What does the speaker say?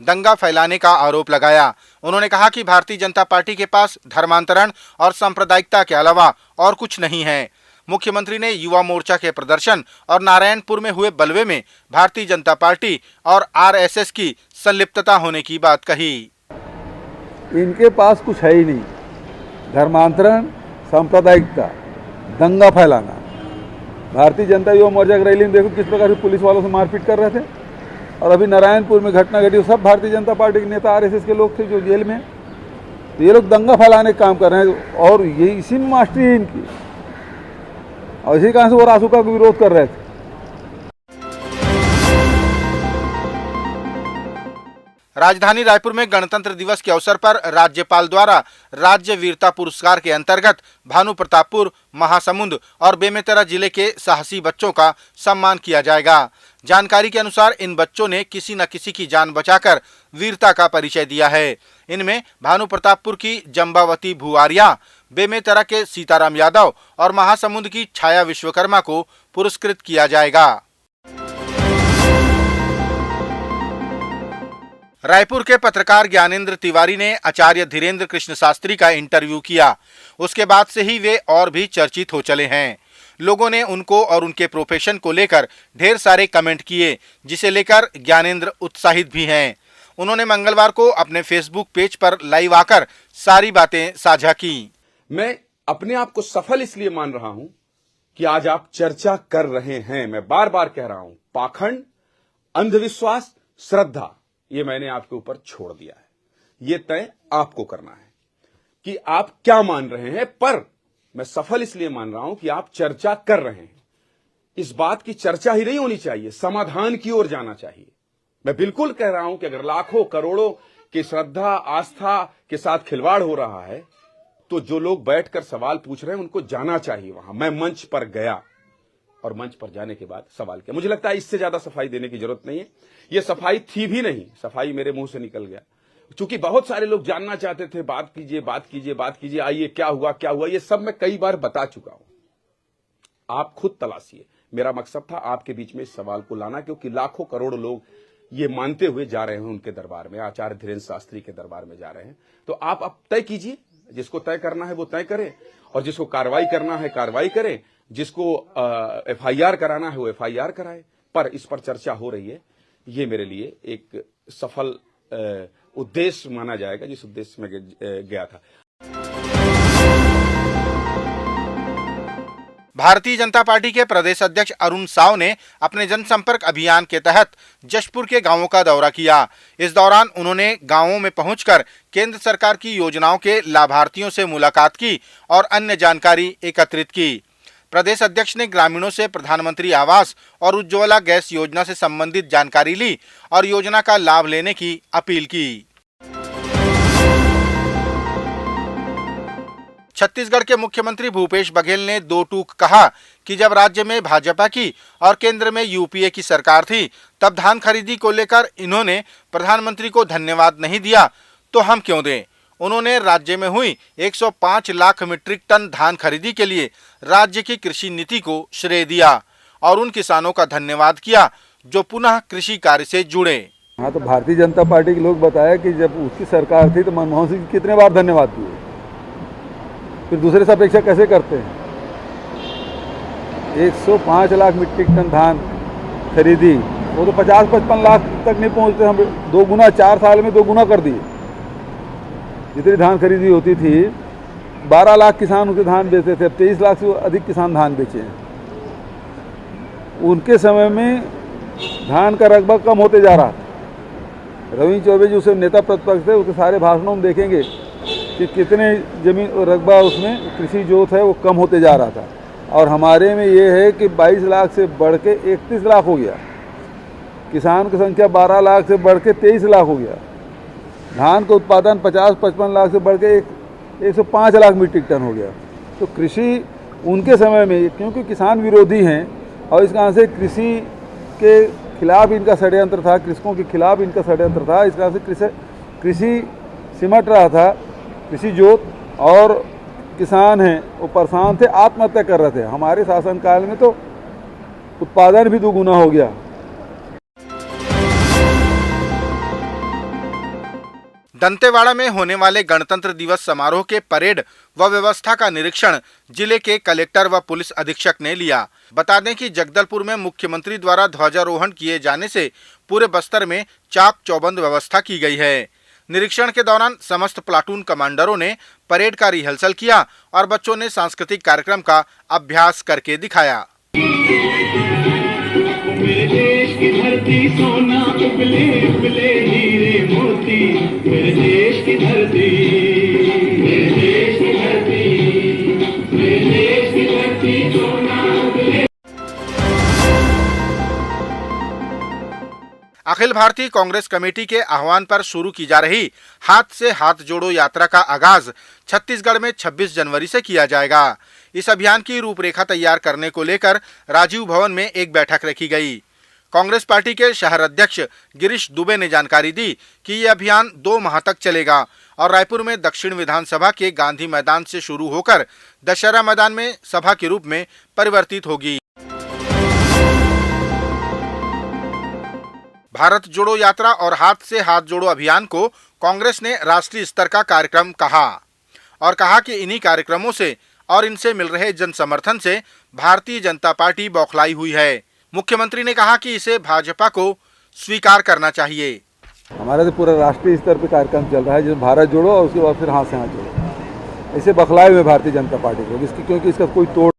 दंगा फैलाने का आरोप लगाया। उन्होंने कहा कि भारतीय जनता पार्टी के पास धर्मांतरण और सांप्रदायिकता के अलावा और कुछ नहीं है। मुख्यमंत्री ने युवा मोर्चा के प्रदर्शन और नारायणपुर में हुए बलवे में भारतीय जनता पार्टी और आरएसएस की संलिप्तता होने की बात कही। इनके पास कुछ है ही नहीं, धर्मांतरण, सांप्रदायिकता, दंगा फैलाना। भारतीय जनता युवा मोर्चा की रैली में देखो किस प्रकार से पुलिस वालों से मारपीट कर रहे थे। और अभी नारायणपुर में घटना घटी, सब भारतीय जनता पार्टी के नेता आरएसएस के लोग थे जो जेल में। तो ये लोग दंगा फैलाने का काम कर रहे हैं और ये इसी में मास्टरी है इनकी। और इसी कारण से वो रासुका को विरोध कर रहे थे। राजधानी रायपुर में गणतंत्र दिवस के अवसर पर राज्यपाल द्वारा राज्य वीरता पुरस्कार के अंतर्गत भानु प्रतापपुर, महासमुंद और बेमेतरा जिले के साहसी बच्चों का सम्मान किया जाएगा। जानकारी के अनुसार इन बच्चों ने किसी न किसी की जान बचाकर वीरता का परिचय दिया है। इनमें भानु प्रतापपुर की जंबावती भुआरिया, बेमेतरा के सीताराम यादव और महासमुंद की छाया विश्वकर्मा को पुरस्कृत किया जाएगा। रायपुर के पत्रकार ज्ञानेंद्र तिवारी ने आचार्य धीरेन्द्र कृष्ण शास्त्री का इंटरव्यू किया। उसके बाद से ही वे और भी चर्चित हो चले हैं। लोगों ने उनको और उनके प्रोफेशन को लेकर ढेर सारे कमेंट किए, जिसे लेकर ज्ञानेंद्र उत्साहित भी हैं। उन्होंने मंगलवार को अपने फेसबुक पेज पर लाइव आकर सारी बातें साझा की। मैं अपने आप को सफल इसलिए मान रहा हूं कि आज आप चर्चा कर रहे हैं। मैं बार बार कह रहा हूं, पाखंड, अंधविश्वास, श्रद्धा, ये मैंने आपके ऊपर छोड़ दिया है। ये तय आपको करना है कि आप क्या मान रहे हैं। पर मैं सफल इसलिए मान रहा हूं कि आप चर्चा कर रहे हैं। इस बात की चर्चा ही नहीं होनी चाहिए, समाधान की ओर जाना चाहिए। मैं बिल्कुल कह रहा हूं कि अगर लाखों करोड़ों की श्रद्धा आस्था के साथ खिलवाड़ हो रहा है तो जो लोग बैठकर सवाल पूछ रहे हैं उनको जाना चाहिए वहां। मैं मंच पर गया और मंच पर जाने के बाद सवाल किया। मुझे लगता है इससे ज्यादा सफाई देने की जरूरत नहीं है। यह सफाई थी भी नहीं, सफाई मेरे मुंह से निकल गया। क्योंकि बहुत सारे लोग जानना चाहते थे, बात कीजिए, बात कीजिए, बात कीजिए, आइए क्या हुआ क्या हुआ, ये सब मैं कई बार बता चुका हूं। आप खुद तलाशिए। मेरा मकसद था आपके बीच में इस सवाल को लाना, क्योंकि लाखों करोड़ों लोग ये मानते हुए जा रहे हैं उनके दरबार में, आचार्य धीरेन्द्र शास्त्री के दरबार में जा रहे हैं। तो आप अब तय कीजिए, जिसको तय करना है वो तय करे, और जिसको कार्रवाई करना है कार्रवाई करे, जिसको एफआईआर कराना है वो एफआईआर कराए। पर इस पर चर्चा हो रही है, ये मेरे लिए एक सफल उद्देश्य माना जाएगा, जिस उद्देश्य में गया था। भारतीय जनता पार्टी के प्रदेश अध्यक्ष अरुण साव ने अपने जनसंपर्क अभियान के तहत जशपुर के गांवों का दौरा किया। इस दौरान उन्होंने गांवों में पहुंचकर केंद्र सरकार की योजनाओं के लाभार्थियों से मुलाकात की और अन्य जानकारी एकत्रित की। प्रदेश अध्यक्ष ने ग्रामीणों से प्रधानमंत्री आवास और उज्ज्वला गैस योजना से संबंधित जानकारी ली और योजना का लाभ लेने की अपील की। छत्तीसगढ़ के मुख्यमंत्री भूपेश बघेल ने दो टूक कहा कि जब राज्य में भाजपा की और केंद्र में यूपीए की सरकार थी तब धान खरीदी को लेकर इन्होंने प्रधानमंत्री को धन्यवाद नहीं दिया, तो हम क्यों दें। उन्होंने राज्य में हुई 105 लाख मीट्रिक टन धान खरीदी के लिए राज्य की कृषि नीति को श्रेय दिया और उन किसानों का धन्यवाद किया जो पुनः कृषि कार्य से जुड़े। हाँ, तो भारतीय जनता पार्टी के लोग बताया कि जब उसकी सरकार थी तो मनमोहन सिंह कितने बार धन्यवाद दिए, फिर दूसरे से अपेक्षा कैसे करते हैं। 105 लाख मीट्रिक टन धान खरीदी, वो तो 50-55 लाख तक नहीं पहुंचते, हम 2 गुना 4 साल में 2 गुना कर दिए। जितनी धान खरीदी होती थी 12 लाख किसान उनके धान बेचते थे, अब 23 लाख से अधिक किसान धान बेचे हैं। उनके समय में धान का रकबा कम होते जा रहा था। रविंद्र चौबे जी उसे नेता प्रतिपक्ष थे, उसके सारे भाषणों में देखेंगे कि कितने जमीन रकबा उसमें कृषि जोत है वो कम होते जा रहा था। और हमारे में ये है कि 22 लाख से बढ़ के 31 लाख हो गया, किसान की संख्या 12 लाख से बढ़ के 23 लाख हो गया, धान का उत्पादन 50-55 लाख से बढ़ के 105 लाख मीट्रिक टन हो गया। तो कृषि उनके समय में, क्योंकि किसान विरोधी हैं और इस कारण से कृषि के खिलाफ इनका षड्यंत्र था, कृषकों के खिलाफ इनका षड्यंत्र था, इस कारण से कृषि सिमट रहा था, कृषि जोत, और किसान हैं वो परेशान थे, आत्महत्या कर रहे थे। हमारे शासनकाल में तो उत्पादन भी 2 गुना हो गया। दंतेवाड़ा में होने वाले गणतंत्र दिवस समारोह के परेड व व्यवस्था का निरीक्षण जिले के कलेक्टर व पुलिस अधीक्षक ने लिया। बता दें कि जगदलपुर में मुख्यमंत्री द्वारा ध्वजारोहण किए जाने से पूरे बस्तर में चाक चौबंद व्यवस्था की गई है। निरीक्षण के दौरान समस्त प्लाटून कमांडरों ने परेड का रिहर्सल किया और बच्चों ने सांस्कृतिक कार्यक्रम का अभ्यास करके दिखाया। मेरे देश की धरती सोना उगले उगले हीरे मोती, मेरे देश की धरती, मेरे देश की धरती, मेरे देश की धरती सोना उगले। अखिल भारतीय कांग्रेस कमेटी के आह्वान पर शुरू की जा रही हाथ से हाथ जोड़ो यात्रा का आगाज छत्तीसगढ़ में 26 जनवरी से किया जाएगा। इस अभियान की रूपरेखा तैयार करने को लेकर राजीव भवन में एक बैठक रखी गई। कांग्रेस पार्टी के शहर अध्यक्ष गिरीश दुबे ने जानकारी दी कि ये अभियान 2 माह तक चलेगा और रायपुर में दक्षिण विधानसभा के गांधी मैदान से शुरू होकर दशहरा मैदान में सभा के रूप में परिवर्तित होगी। भारत जोड़ो यात्रा और हाथ से हाथ जोड़ो अभियान को कांग्रेस ने राष्ट्रीय स्तर का कार्यक्रम कहा और कहा कि इन्हीं कार्यक्रमों से और इनसे मिल रहे जन समर्थन से भारतीय जनता पार्टी बौखलाई हुई है। मुख्यमंत्री ने कहा कि इसे भाजपा को स्वीकार करना चाहिए। हमारा तो पूरा राष्ट्रीय स्तर पे कार्यक्रम चल रहा है, जिसमें भारत जोड़ो और उसके बाद फिर हाथ से हाथ जोड़ो। इसे बखलाए हुए भारतीय जनता पार्टी को, क्योंकि इसका कोई तोड़